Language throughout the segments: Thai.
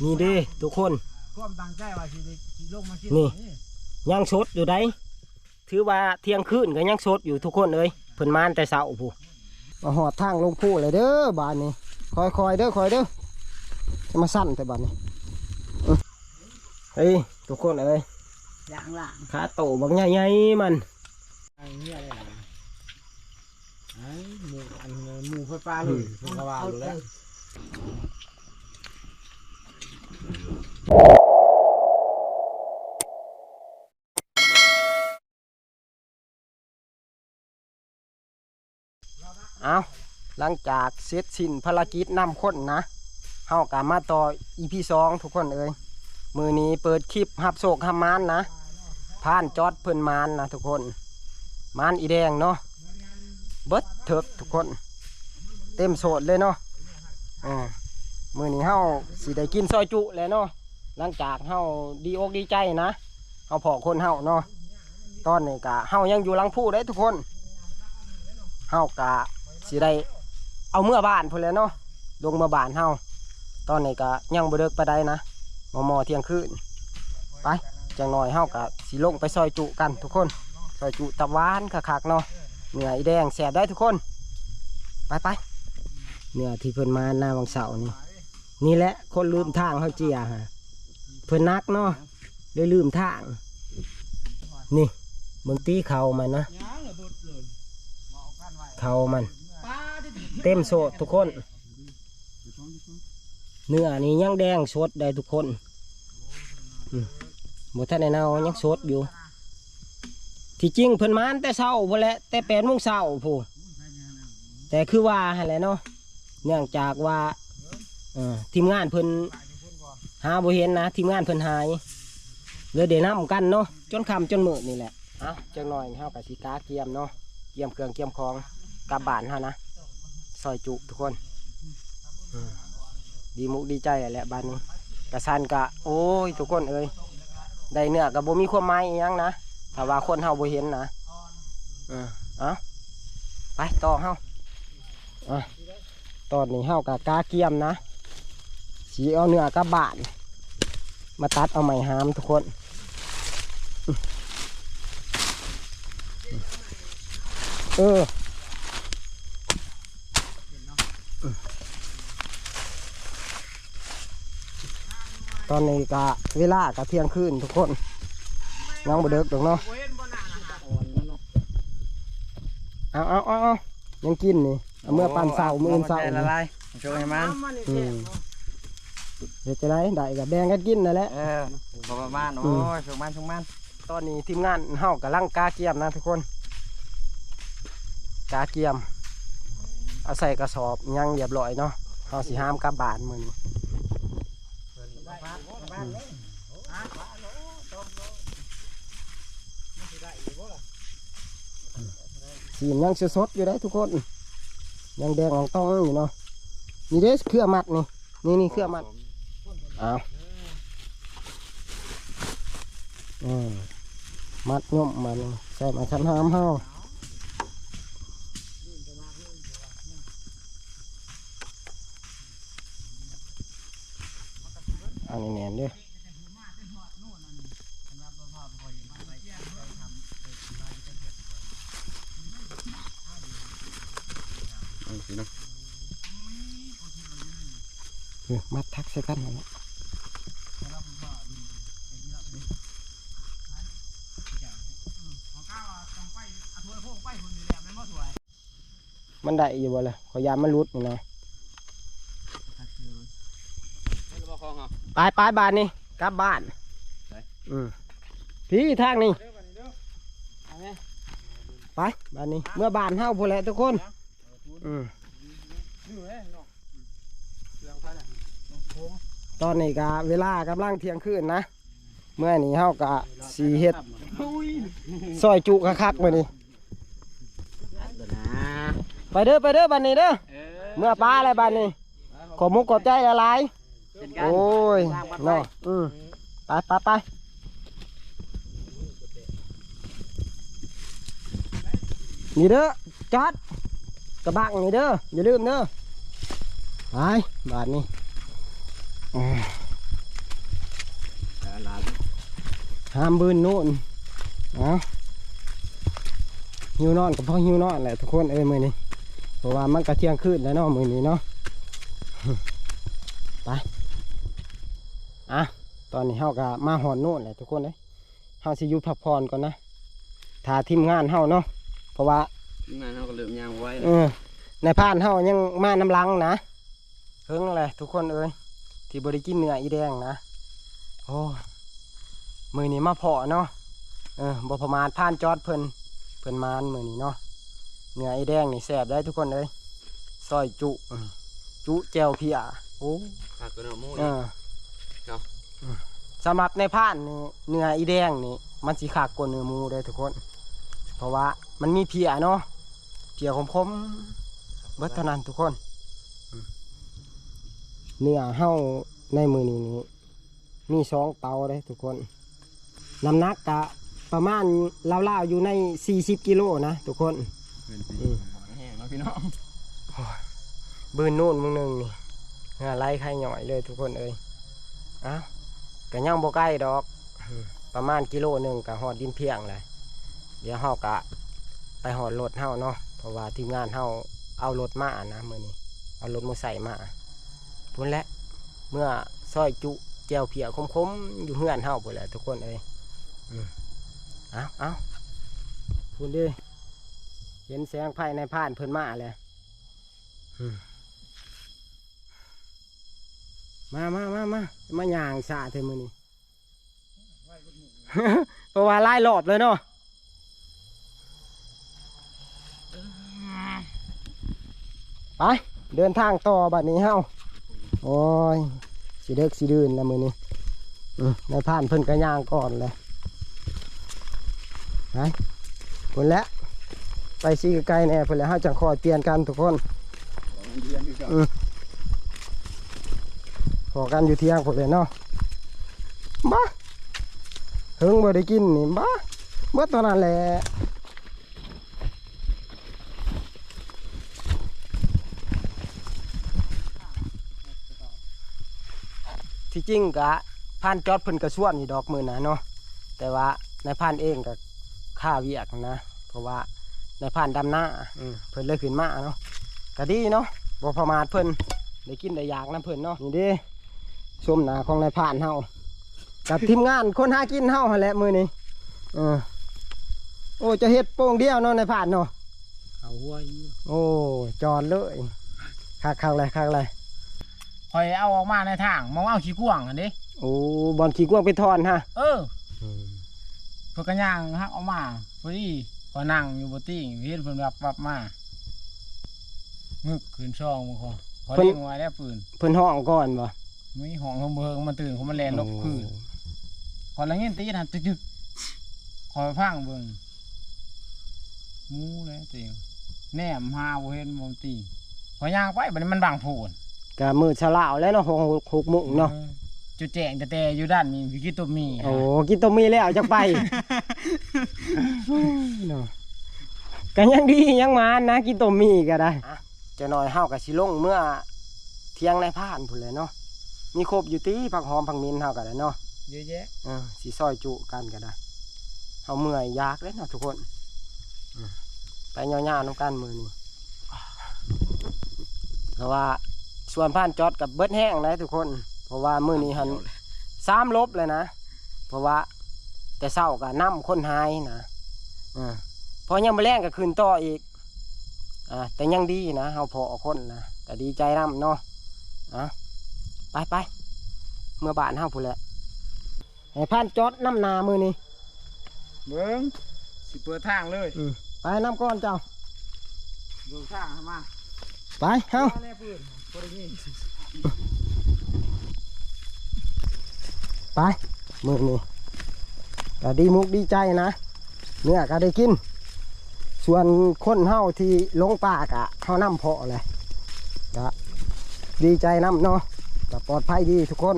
นี่เด้ทุกคนความตั้งใจว่าสิลงมากินนี่ยังสดอยู่ได้ถือว่าเที่ยงคืนก็ยังสดอยู่ทุกคนเอ้ยเพิ่นมานแต่เช้าผู้มาหอดทางลงผู้เลยเด้อบานนี้คอยเด้อจะมาสั่นแต่บานนี้เฮ้ยทุกคนเอ้ยอย่างหลังขาโตบางใหญ่ๆมันไอ้เนี่ยอะไรล่ะไอ้หมูไฟฟ้าเลยพวกเราอยู่แล้วเอาหลังจากเสร็จสิ้นภารกิจนำคนนะเฮากลับมาต่อ EP 2ทุกคนเอ้ยมือนี้เปิดคลิปหับโศกหับมานนะผ่านจอดเพิ่นมานนะทุกคนมานอีแดงเนาะเบิดเถิกทุกคนเต็มโสดเลยเนาะมือนี้เฮาสิได้กินซอยจุแล้วเนาะหลังจากเฮาดีอกดีใจนะเฮาพอคนเฮาเนาะตอนนี้กะเฮายังอยู่หลังผู้ได้ทุกคนเฮากะสิได้เอาเมื่อบ้านพุ่นแล้วเนาะลงมาบ้านเฮาตอนนี้กะยังบ่เลิกไปได้นะมอเที่ยงคืนไปจังหน่อยเฮากะสิลงไปซอยจุกันทุกคนซอยจุตับหวานคักๆเนาะเนื้ออีแดงแซ่บได้ทุกคนไปเนื้อที่เพิ่นมาหน้าวังเสานี่นี่แหละคนลืมทางเฮาเจียฮะเพิ่นนักเนาะเลยลืมทางนี่เบิ่งตีเข่ามันนะเข่ามันเต็มโสดทุกคนเนื้อนี่ยังแดงสดได้ทุกคนหมดท่านในเนายังสดอยู่ที่จริงเพิ่นมานแต่เช้าพอแล้วแต่8 โมงเช้าผู้แต่คือว่าอะไรเนาะเนื่องจากว่าทีมงานเพิ่นหาบ่เห็นนะทีมงานเพิ่นหายเลยเดี๋ยวนํกันเนาะจนค่ำจนมื้อนี่แหละจังหน่อยเฮากับสิกาเกียมเนาะเกียมเครื่องเกียมของกลับบ้านเฮานะซอยจุทุกคนดีมุกดีใจแหละบ้านนี้กระสันกะโอ้ยทุกคนเอ้ยได้เนื้อกับบ่มีความหมายอีหยังนะถ้าว่าคนเฮาบ่เห็นนะไปต่อเฮาตอนนี้เฮากับกาเกียมนะสีเอาเนื้อกับบ้านมาตัดเอาไม้หามทุกคนตอนนี้กะเวลากะเที่ยงคืนทุกคนน้องบ่เด็กตรงเนาะเอายังกินนี่เมื่อปั่นเสามือเสาละลายโชว์ให้มันเดี๋ยวจะได้กับแดงกันกินนั่นแหละประมาณโอ้ยโชว์มันตอนนี้ทีมงานเฮากำลังกาเกียมนะทุกคนกาเกียมเอาใส่กระสอบยังเรียบร้อยเนาะเฮาสิห้ามกลับบ้านมื้อนี้สียังสดอยู่ได้ทุกคนยังแดงของต้องอยู่เนาะนี่เด้เครื่องมัดนี่เครื่องมัดมัดย่อมมันใส่มาชั้นห้ามเฮาอันนี้แหนมด้วยมัดทักใส่กันนะมันได้อยู่บ่เลยขอยามันรุดนี่นะไปบ้านนี่กลับบ้านพี่ทางนี่ไปบ้านนี้เมื่อบ้านเฮาพอแล้วทุกคนตอนนี้กะเวลากำลังเที่ยงคืนนะเมื่อนี้เฮากะสีเห็ดซอยจุคักๆไปนี่ไปเด้อบ้านนี้เด้อเมื่อป้าอะไรบ้านนี้ขอมุกขอบใจละลายโอ้ยเนาะไปนี่เด้อจัดกระบังนี่เด้ออย่าลืมเด้อไปบ้านนี้ ห้ามบืนนู่นเอาหิวนอนกับพ่อหิวนอนแหละทุกคนมือนี้เพราะว่ามันก็เที่ยงคืนแล้วเนาะมือนี้เนาะไปตอนนี้เฮาก็มาหอนนู่นแหละทุกคนเลยเฮาสิอยู่พักผ่อนก่อนนะถ้าทีมงานเฮาเนาะเพราะว่าทีมงานเฮาก็เริ่มย่างไว้ในพานเฮายังมาน้ำลังนะเพิ่งเลยทุกคนที่บริกินเนื้ออีแดงนะโอ้มือนี้มาเพาะเนาะบ่ประมาณผ่านจอดเพิ่นมานมือนี้เนาะเนื้ออีแดงนี่แซ่บได้ทุกคนซอยจุแจวเพียโอ้ขาดกระเนาะมูสำหรับในพานนี่เนื้ออีแดงนี่มันสีขากกว่าเนื้อหมูได้ทุกคนเพราะว่ามันมีเพียเนาะเพียคมเบิดเท่านั้นทุกคนเนื้อเฮาในมือนี้มี2 เตาเลยทุกคนน้ำหนักกะประมาณเล่าๆอยู่ใน40 กิโลนะทุกคนแห้งแล้วพี่น้องบืนนู่นมึงนึงนี่ไล่ไข่หน่อยเลยทุกคนกะย่างบ่ใกล้ดอกประมาณ1 กิโลกะหอดดินเพียงเลยเดี๋ยวเฮากะไปหอดรถเฮาเนาะเพราะว่าทีมงานเฮาเอารถมานะมื้อนี้เอารถมาใส่มาพุ่นและเมื่อซอยจุแจวเพียคมๆอยู่เฮือนเฮาพุ่นแหละทุกคนเอาพุ่นดิเห็นแสงไฟในผ่านเพิ่นมาเลยมาย่างสะเธอมื้อนี้ เพราะว่าไล่หลอบเลยเนาะไปเดินทางต่อบัดนี้เฮาโอ้ยสิเด็กสิดื่นแล้วมื้อนี้ในผ่านเพิ่นกระย่างก่อนเลยไปพุ่นแล้วไปซีไกลแน่พุ่นแล้วเฮาจังคอยเปลี่ยนกันทุกคนขอกันอยู่เที่ยงพุ่นเลยเนาะบ้าถึงบ่ได้กินนี่บ้าเมื่อตอนนั้นแหละที่จริงกะพานจอดเพิ่นกระส่วนอยู่ดอกมือนะเนาะแต่ว่าในพานเองกับข้าเวียกนะเพราะว่าในพานดำหน้าเพิ่นเลยขึ้นมาเนาะก็ดีเนาะบ่ประมาทเพิ่นได้กินได้อยากนะเพิ่นเนาะนี่ดิชมหน้าของในพานเฮากับทีมงานคนหากินเฮาแหละมือนี้โอ้จะเฮ็ดโป่งเดียวเนาะในพานเนาะเอาหัวโอ้จอดเลยคักเลยคอยเอาออกมาในทางมองเอาขี้กวางอันนี้โอ้บอลขี้กวางไปทอนฮะเพื่อกระย่างฮักออกมาพอดีพอนั่งอยู่บนตี้เห็นเพิ่นรับมางึกขึ้นช่องมึงขอเลี้ยงไว้แล้วปืนเพิ่นห้องก่อนบ่ไม่ห้องเขาเบิกมันตื่นเขามาแลนลบคืนขอละเงี้ยตีนะตึกขอพังเบิ่งมูเลยตีแนมหาบ่เห็นบ่ตีขอย่างไปบัดนี้มันบางโผล่กะมือฉลาวแล้วเนาะ6 โมงเนาะจุดแจงแต่อยู่ด้านมีกินตัวมีโอ้กินตัวมีแล้วจักไปเนาะกันยังดียังมานะกินตัวมีก็ได้จะหน่อยเฮากับสิลงเมื่อเที่ยงในผ่านพุ่นเลยเนาะมีครบอยู่ตีผักหอมผักมินเฮากันเลยเนาะเยอะแยะสีซอยจุกันก็ได้เฮาเมื่อยยากเลยเนาะทุกคนไปย่อๆน้ำกันมือนี่เพราะว่าส่วนผ่านจอดกับเบิดแห้งเลยทุกคนเพราะว่ามือนี้หัน3 ลบเลยนะเพราะว่าแต่เศร้ากับน้ำคนหายนะพอยังไม่แรงก็คืนต่ออีกแต่ยังดีนะเฮาพอคนนะแต่ดีใจน้ำเนาะไปเมื่อบ้านเฮาพูดแหละให้ผ่านจอดน้ำนามือนี้เบิ้งสิเปิดทางเลยไปน้ำก้อนเจ้าเบิ้งทางมาไปเฮาไปมือนี้ก็ดีมุกดีใจนะเนี่ยก็ได้กินส่วนคนเฮาที่ลงป่ากะเฮาน้ำเพาะเลยก็ดีใจน้ำเนาะก็ปลอดภัยดีทุกคน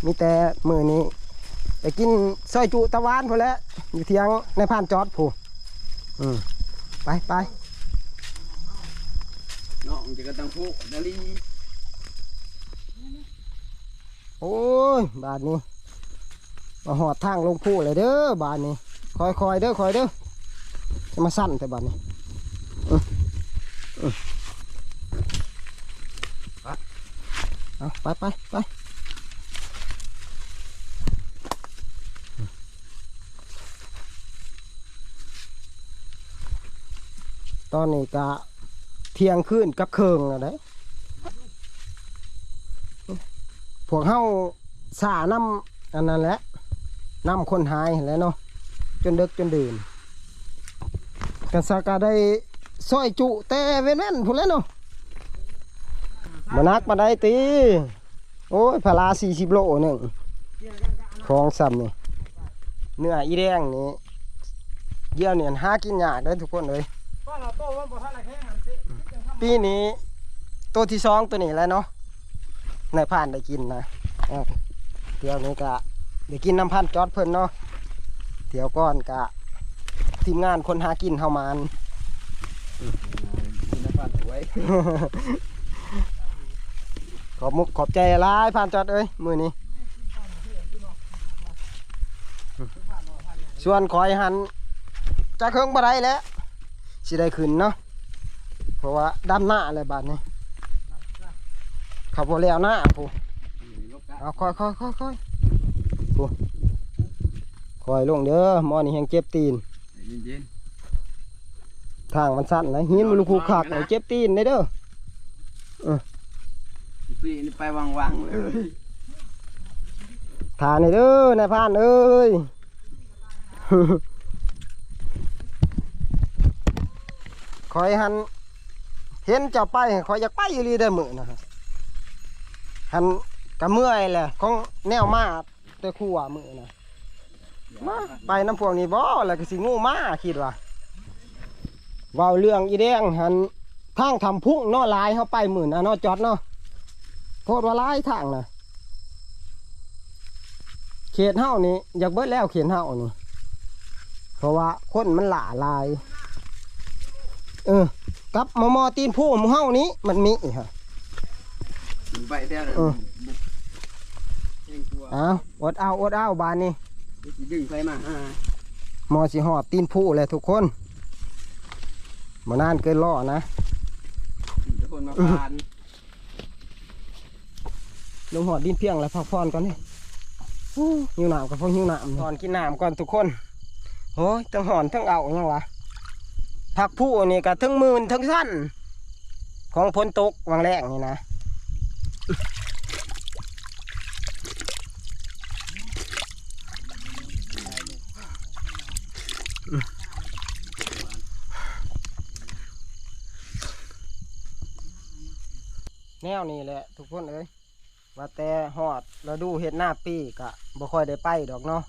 มีแต่มือนี้ไปกินซอยจุตะวันพอแล้วอยู่เที่ยงในผ่านจอดผู้ไปน้องจะกระตังผู้นาลีโอ้ยบาทนี้ มาหอดทางลงผู้เลยเด้อบานนี้คอยเด้อจะมาสั้นแต่บานนี้เอาไปตอนนี้ก็เที่ยงคืนกับเคิงอะได้พวกเฮาสาน้ำอันนั้นแหละน้ำคนหายแล้วเนาะจนดึกจนดื่นกันสากาได้ซอยจุแต่เว้นพูดแล้วเนาะมานักมาได้ตีโอ้ยพารา40 โลหนึ่งของซ้ำนี่เนื้ออีแดงนี่เยี่ยวเนี่ยหากินยากได้ทุกคนเลยปีนี้ตัวที่2ตัวนี้แล้วเนาะในผ่านได้กินนะเดี๋ยวนี้ก็ได้กินน้ำพันจอดเพิ่นเนาะเดี๋ยวก่อนก็ทีมงานคนหากินเฮามานขอบมุกขอบใจหลายผ่านจอดเอ้ยมือนี้ส่วนคอยหันจะเครื่องบ่ได้แล้วสิได้ขึ้นเนาะเพราะว่าดำหน้าอะไรบาดนี้ขับบ่แล้วหน้าผู้เอาค่อยผู้คอยลงเด้อหมอนี่แหงเจ็บตีนทางมันสั้นนะหินมันลูกคูขากหน่อยเจ็บตีนได้เด้อปีนี่ไปวางๆเลย ทานนี่เด้อนายพานเอ้ย คอยหันเห็นเจ้าไปคอยอยากไปอยู่ลีได้มือนะครับหันกะเมื่อยแหละของแนวมาแต่คู่ว่ามือนะมาไปน้ำพวกนี้บ่แล้วก็สิงูมาคิดว่าเว้าเรื่องอีแดงหันทางทำพุ่งเนาะลายเข้าไปหมื่นเนาะจอดเนาะโคตรว่าลายทางนะเขตเฮานี่อยากเบิดแล้วเขตเฮานี่เพราะว่าคนมันหล่าลายกับมอตีนผู้หมู่เฮานี้มันมีฮะไปเท่านั้นอดเอาบานนี้ดึงไปมาหมอสิหอดตีนผู้เลยทุกคนมานานเกินล่อนะทุกคนมาพานลงหอดดินเพียงแล้วพักผ่อนก่อนนี่หิวน้ำกับพวกหิวน้ำก่อนกินน้ำก่อนทุกคนโอ้ยทั้งหอนทั้งเอาเนี่ยวะผักผู้นี่ก็ทั้งมืนทั้งสั้นของพ้นตกวางแรกนี่นะแนวนี้แหละทุกคนเอ้ยว่าแต่หอดเราดูเห็ดหน้าปีกะบ่ค่อยได้ไปดอกเนาะ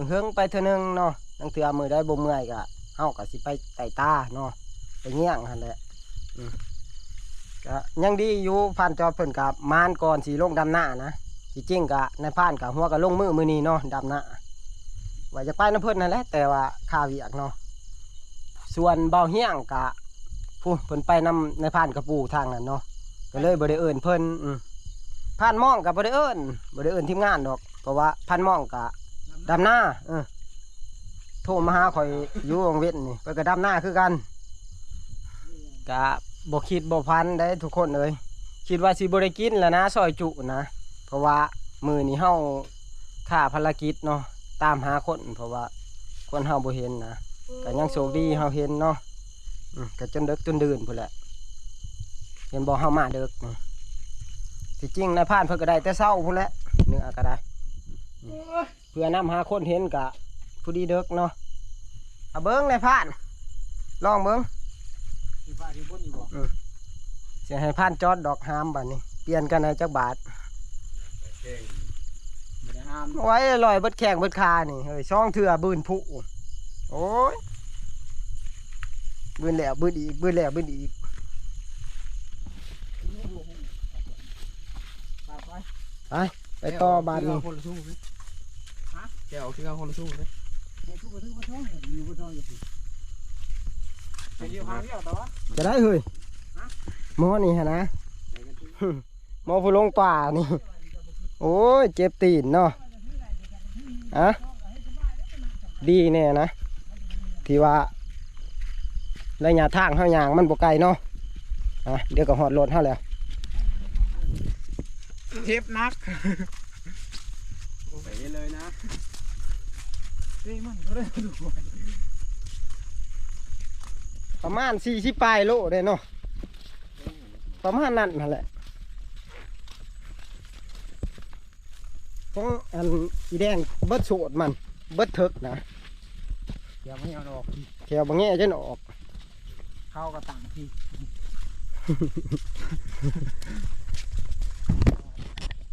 เฮิงไปเท่านึงเนาะตั้งเถื่อมือได้บ่เมื่อยกะเฮากะสิไปไต่ตาเนาะไปเงี้ยงหั่นแหละก็ยังดีอยู่ผ่านจอเพิ่นกับมานก่อนสีลงดำหน้านะจริงๆกะในผ่านกับหัวกับลงมือนี้เนาะดำหน้าว่าจะไปน้ำเพิ่นนั่นแหละแต่ว่าข้าเวียกเนาะส่วนเบาเฮี้ยงกะผู้เพิ่นไปนำในผ่านกับปูทางนั้นเนาะก็เลยบ่ได้เอิ้นเพิ่นผ่านมองกับ่ได้เอิ้นทีมงานดอกเพราะว่าผ่านมองกะดำหน้าโทรมาหาข่อยอยู่วงเว้นนี่เพิ่นก็ดำหน้าคือกันกะบ่คิดบ่พันได้ทุกคนเลยคิดว่าสิบ่ได้กินแล้วนะซอยจุนะเพราะว่ามื้อนี้เฮาค่าภารกิจเนาะตามหาคนเพราะว่าคนเฮาบ่เห็นนะก็ยังโชคดีเฮาเห็นเนาะก็จนดึกจนดื่นพุ่นแหละเห็นบ่เฮามาดึกที่จริงในผ่านเพิ่นก็ได้แต่เช้าพุ่นแหละเนื้อก็ได้เพื่อนำหาคนเห็นกะผู้ดีดึกเนาะเอาเบิ้งในผ่านลองเบิ้งเสียให้ผ่านจอดดอกหามบัดนี้เปลี่ยนกันในจักบาทไว้ลอยเบิดแข้งเบิดคานี่เฮ้ยช่องเถื่อบืนผู้โอ้ยบืนแล้วบืนอีกบืนแล้วบืนอีกไปต่อบาทนี้แกเอาที่เขาคนละสู้เลยจะได้เฮ้ยหมอนี่ฮะนะหมอผู้ลงป่านี่โอ้ยเจ็บตีนเนาะ อะดีแน่นะที่ว่าระยะทางเฮาย่างมันบ่ไกลเนาะเดี๋ยวก็ฮอดรถเฮาแล้ว เจ็บนัก ไปเลยนะ นี่มันก็ได้ดู ประมาณ40 ปลายโลได้เนาะประมาณนั้นนั่นแหละของอันอีแดงเบิดโสดมันเบิดทึกนะ เดี๋ยวไม่เอาออก แถวบางแง่จนออก เข้าก็ต่างที่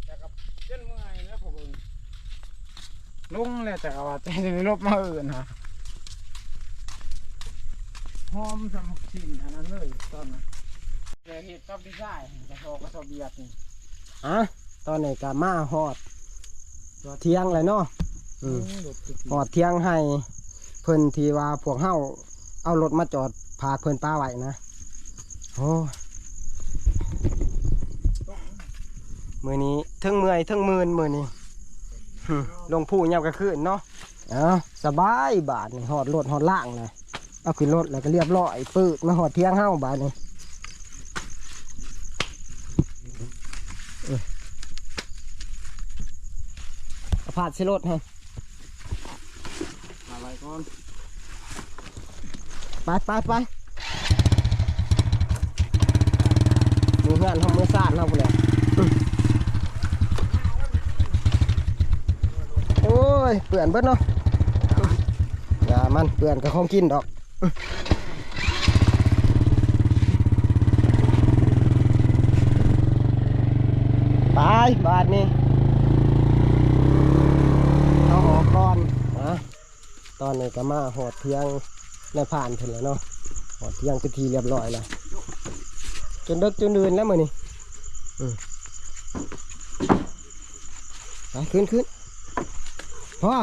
แต่กับเช่นเมื่อยแล้วผมลงเลยแต่ว่าใจจะไม่ลบมาอื่นฮะหอมสำหรับสิ่งอันนั้นเลยตอนนั้นแต่เห็ดกับดีไซน์จะโชว์ก็ชอบเบียดนี่ ตอนนี้ก็มาฮอดเที่ยงเลยเนาะฮอดเที่ยงให้เพิ่นที่ว่าพวกเฮาเอารถมาจอดพาเพิ่นป้าไว้นะโอ้มือนี้เทั้งเมื่อยเทั้งมืนมือนี้ลงผู้ยามกลางคืนเนาะสบายบาทนี่ฮอดรถฮอดล่างเลยเอาขึ้นรถแล้วก็เรียบร้อยปืดมาฮอดเที่ยงเฮาบาทนี่เอาผาดสิรถให้ อะไรก่อน ไปมือเพื่อนทำมือซ่านเราไปเลยโอ้ยเปื่อนเบิดเนาะอย่ามันเปื่อนกับของกินดอกไปบาทนี้เอาออกก่อนนะตอนนี้ก็มาหอดเที่ยงในผ่านถึงแล้วเนาะหอดเที่ยงเป็นทีเรียบร้อยแล้วจนดึกจนดื่นแล้วมือนี่ไปขึ้นพ่อ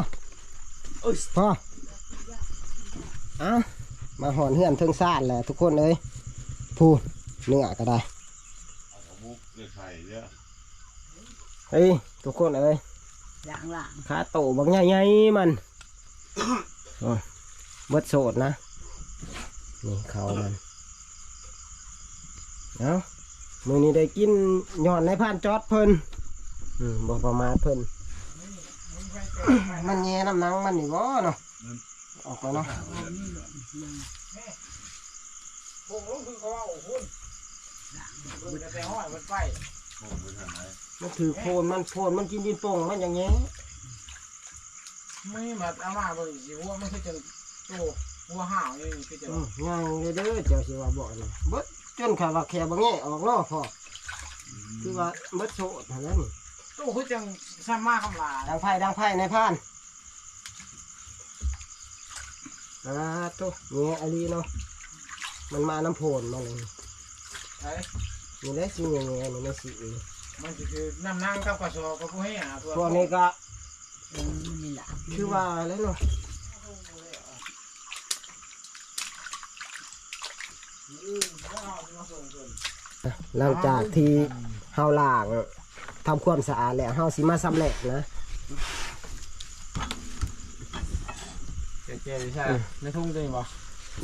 มาหอนเฮือนเทิงซ่านแหละทุกคนเลยผู้เนื้อก็ได้เฮ้ยทุกคนเลยขาโตบางใหญ่ๆมันเบิดโสดนะนี่เขามันเอามือนี้ได้กินย้อนในผ่านจอดเพิ่นบอกประมาณเพิ่น มันแย่น้ำหนังมันนี่บ่เนาะออกไปเนาะ โอ้โหคือเขาว่าโอ้โหมันจะไปห้อยมันไป มันถือโคนมันกินดินโป่งมันอย่างเงี้ย ไม่มาเอามาบ่สิว่าไม่ใช่จะโตหัวห่าวนี่คือจะ ง่ายเลยเด้อเจ้าสิว่าบ่นี่เบิดจนขาว่าแค่บ่แง่ออกเนาะพ่อคือว่าเบิดโสดเท่านั้นนี่ โตคือจังซ้ำมาคำลา ดังไพ่ในพานตัวเงี้ยอลีเนาะมันมาน้ำโพนมาเลย ไอ้ นี่ได้สิเงี้ยนี่ไม่สินี่ มันคือน้ำนั่งกับกระสอบกับผู้ให้หาตัว พวกนี้ก็คือว่าแล้วเนาะหลังจากที่เฮาล้างทำความสะอาดแล้วเฮาสิมาสำเร็จนะ เจ๊ใช่ในทุ่งตัวนี้บ่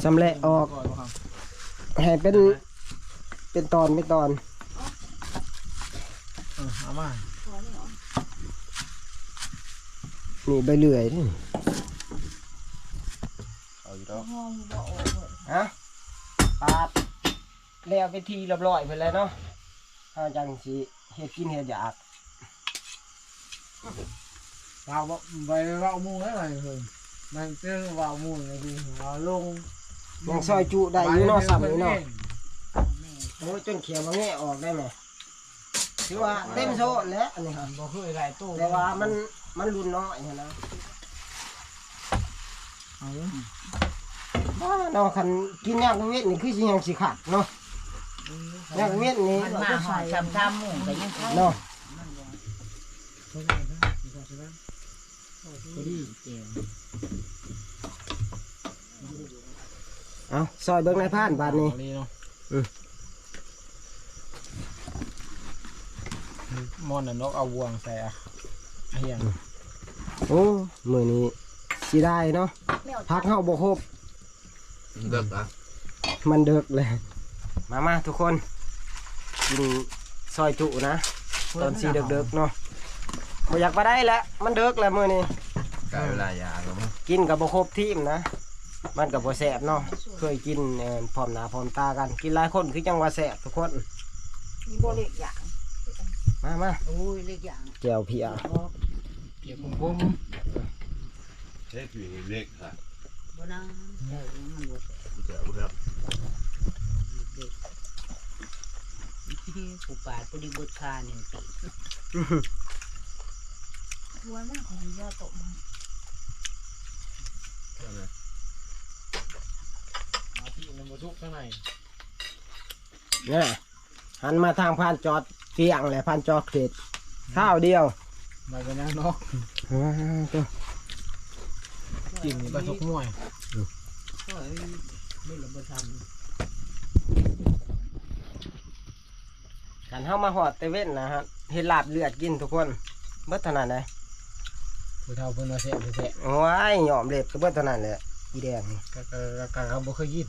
สำเร็จออกให้เป็นตอนเอามา นี่ใบเลื่อยนี่ เอาอยู่แล้ว ฮะปาดแล้วไปทีเรียบร้อยไปแล้วเนาะเฮาจังสิเฮ็ดกินเฮ็ดอยาก เราไปเรามูได้ไหมเพิ่นมันเจอว่ามูเลยดูเราลง ยังซอยจุได้อยู่เนาะซ้ำนี่เนาะโอ้จนเขียวมาแง่ออกได้ไหมถือว่าเต็มโซ่แล้วอันนี้ครับ บ่เคยหลายตู้ แต่ว่ามันรุนน้อยนะเนาะคันกินยากเวทนี่คือสิยังสิขาดเนาะยากเวทนี่ มันมาหอดทำหมูแต่ยังเข้า เนาะเอาซอยเบิ้งในผ่านบาทนี้ มอนน่ะนกเอาวงใส่อะเฮียง โอ้มื้อนี้สิได้เนาะพักเฮาบ่ครบ เลิกอ่ะ มันเดึกเลยมาทุกคนกินซอยจุนะตอนสีเดึกๆเนาะบ่อยากไปได้แล้วมันเดึกแล้วมื้อนี้ ใกล้เวลายาแล้วมั้ง กินกับบ่ครบทีมนะมันกับบ่แซ่บเนาะเคยกินพร้อมหน้าพร้อมตากันกินหลายคนคือจังว่าแซ่บทุกคน มีบ่เล็กอย่าง มา โอ้ยเล็กอย่าง แก้วเพีย เปียกผม เล็กอยู่เล็กค่ะ บ่นางมันบ่ เจ้าครับ ผู้ปาดผู้ดีบดคา1 ปี รวยมากของยอดตกมา มาที่น้ำมันซุกข้างใน เนี่ยหันมาทางพานจอดเกียงแหละพานจอดเขตข้าวเดียว มากันยังเนาะ ตัว กินปลาซุกมวย เฮ้ยไม่ละบ่ทัน กันเฮามาหอดเตเว่นนะฮะเฮ็ดลาบเลือดกินทุกคนเบิดเท่านั้นเลย ผู้เฒ่าเพิ่นว่าแซ่บแท้ โอ้ยยอมเล็บก็เบิดเท่านั้นแหละอีแดงนี่ ๆก็เขาบ่เคยกิน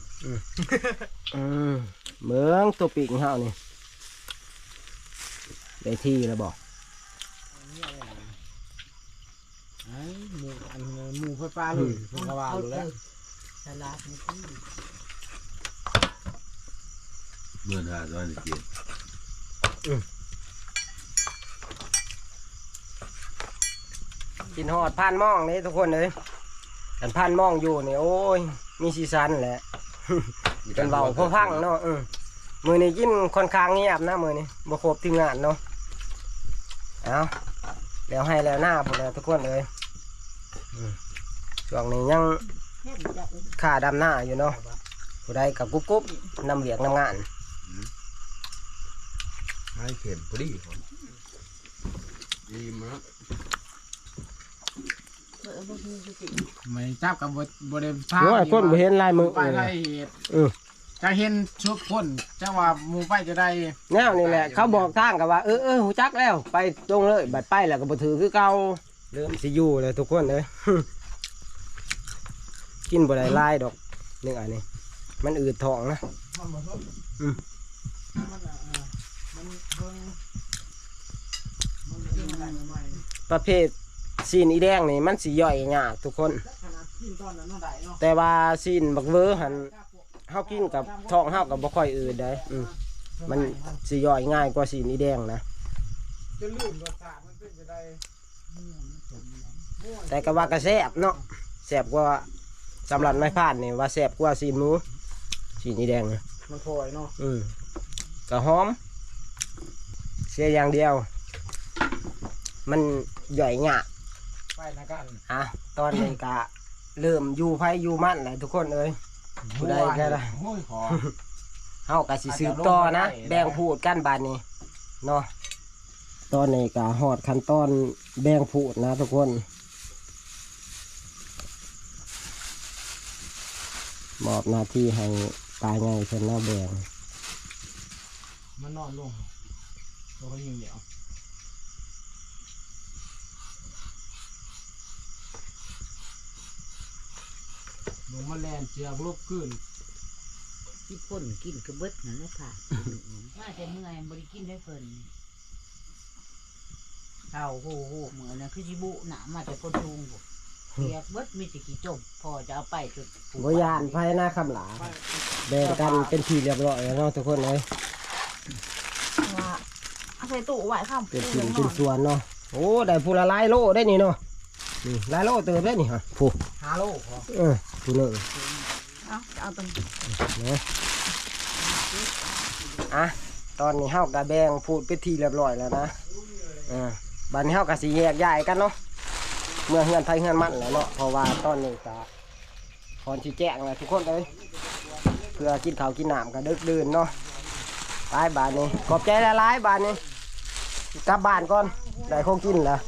เมืองตัวปีกเฮานี่ได้ที่แล้วบอก ไอ้หมูอันหมูไฟฟ้าเลยเพิ่นก็ว่าอยู่แล้ว สลัดนี่คือ เมื่อหาตอนเย็น กินหอดผ่านม่องนี่ทุกคนเลยกันผ่านม่องอยู่นี่โอ้ยมีซีซันแหละกันเบาพอพังเนาะมือนี้กินค่อนข้างเงียบนะมือนี้บ่ครบทีมงานเนาะเอาแล้วให้แล้วหน้าพวกเราทุกคนเลยช่วงนี้ยัง เฮ็ดจัก ค่าดำหน้าอยู่เนาะผู้ใดกับกุ๊บกุ๊บนำเวียกนำงาน ไม่เข็มพอดีคนดีมาก บ่มีสติ ไม่จับกับบ่ได้พา โอ้ยคนบ่เห็นลายมือ ไป เลย ได้เหตุ เออ จะเห็นชุกคนจังว่าหมู่ไปจะได้ แนวนี่แหละเขาบอกทางกับว่าหูจักแล้วไปตรงเลยบัดไปแล้วก็บ่ถือคือเก่าเริ่มสิอยู่เลยทุกคนเลย กินบ่ได้หลายดอกนึกอันนี้มันอืดท้องนะ มันบ่ทน อืม มันมันเบิ่งมันเบิ่งอะไรใหม่ ประเภทซีนอีแดงนี่มันสิย่อยยากทุกคน ขนาดกินตอนนั้นเนาะได้เนาะ แต่ว่าซีนบักเวอร์หันเฮากินกับท้องเฮากับบ่ค่อยอืดได้มันสิย่อยง่ายกว่าซีนอีแดงนะ จะลืมรสชาติมันเป็นจะได้ แต่ก็ว่าก็แซ่บเนาะแซ่บกว่าสำหรับไม้พาดนี่ว่าแซ่บกว่าซีนหมูซีนอีแดงนะ มันพอยเนาะ ก็หอมเสียอย่างเดียว มันย่อยยาก ไปนะกัน ตอนนี้ก็เริ่มอยู่ไผอยู่มันแหละทุกคนเอ้ย ผู้ใดก็ได้ โอ้ยขอ เฮาก็สิสืบต่อนะแบ่งพูดกันบาดนี้เนาะตอนนี้ก็ฮอดขั้นตอนแบ่งพูดนะทุกคนมอบหน้าที่ให้ตายไงเพิ่นเนาะแบ่ง มันนอนลงตัวเขายิงเดี่ยวลงมาแลนเจียบลบขึ้น ที่พ่นกินกระเบิดนั่นแหละค่ะมาแต่เมื่อยบ่ได้กินได้เพิ่นเอาโหเหมือนน่ะคือสิบุหนามาแต่คนทุงบ่เปียกเบิดมีแต่ขี้จมพอจะเอาไปจุด บ่ยานไผหน้าคำหลาแบ่งกันเป็นที่เรียบร้อยแล้วเนาะทุกคนเอ้ย ว่าเอาใส่ตู้ไว้ข้าม เป็นชิ้นเป็นส่วนเนาะโอ้ได้ผู้ละหลายโลได้นี่เนาะนี่หลายโลเติมได้นี่ฮะผู้ ฮาโลพอ ผู้หนึ่ง เอาจะเอาตรง ตอนนี้เฮากะแบ่งพูดเป็นที่เรียบร้อยแล้วนะบัดนี้เฮากะสิแยกย้ายกันเนาะเมื่อเฮือนไผเฮือนมันแล้วเนาะเพราะว่าตอนนี้ก็พรที่แจ้งแล้วทุกคนเลยเพื่อกินข้าวกินน้ำก็ดึกดื่นเนาะไปบาดนี้ขอบใจหลายๆบาดนี้กลับบ้านก่อนได้ของกินแล้ว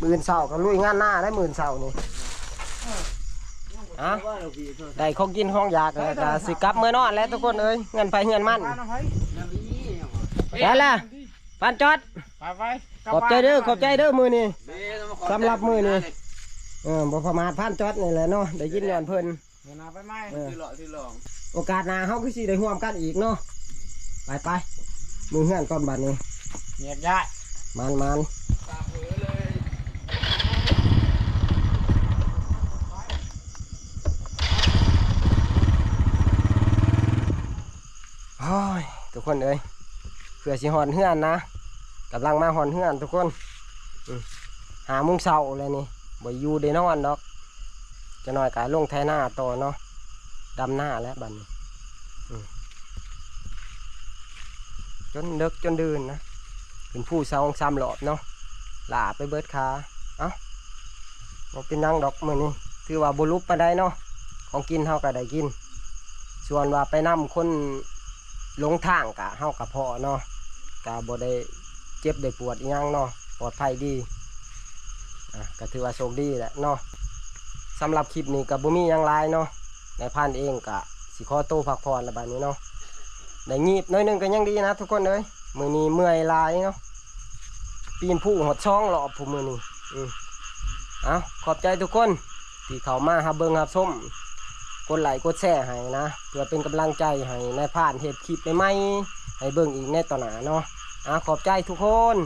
มื้อเช้าก็ลุยงานหน้าได้มื้อเช้านี่ได้ของกินของอยากแล้วก็สิกลับมื้อนอนแล้วทุกคนเอ้ยเงินไผเงินมันแล้วล่ะปานจอด ไป ขอบใจเด้อมื้อนี้ นี่ต้องมาขอ สำหรับมื้อนี้บ่ประมาทผ่านจอดนี่แหละเนาะได้ยินย้อนเพิ่น เงินเอาไปไหม ที่หลอง โอกาสหน้าเฮาคือสิได้ร่วมกันอีกเนาะไปมือเฮือนก่อนบัดนี้ เงียบย้าย มันโอ้ยทุกคนเอ้ยเพื่อสิหอนเฮือนนะกำลังมาหอนเฮือนทุกคน5 โมงเช้าเลยนี่บ่อยู่ได้นอนดอกจะน้อยกะลงไถนาต่อเนาะดำหน้าแล้วบัดนี้จนดึกจนดื่นนะเป็นผู้2-3 รอบเนาะหลาไปเบิดขาบ่เป็นหยังดอกมื้อนี้ถือว่าบ่ลุบปานใดเนาะของกินเฮาก็ได้กินส่วนว่าไปนำคนหลงทางกะเฮากะพอเนาะกะบ่ได้เจ็บได้ปวดอีหยังเนาะปลอดภัยดีก็ถือว่าโชคดีแหละเนาะสำหรับคลิปนี้ก็บ่มีหยังหลายเนาะในายพันเองกะสิขอโตวพักผ่อนแล้วบัดนี้เนาะได้งีบน้อยหนึงก็ยังดีนะทุกคนเอ้ยมื้อนี้เมื่อยหลายเนาะปีนผู้หดช่องรอบผู้มื้อนี้ขอบใจทุกคนที่เข้ามาหาเบิ่งหาชมกดไลค์กดแชร์ให้นะเพื่อเป็นกำลังใจให้นายพานเฮ็ดคลิปใหม่ๆให้เบิ่งอีกในต่อหน้าเนาะขอบใจทุกคน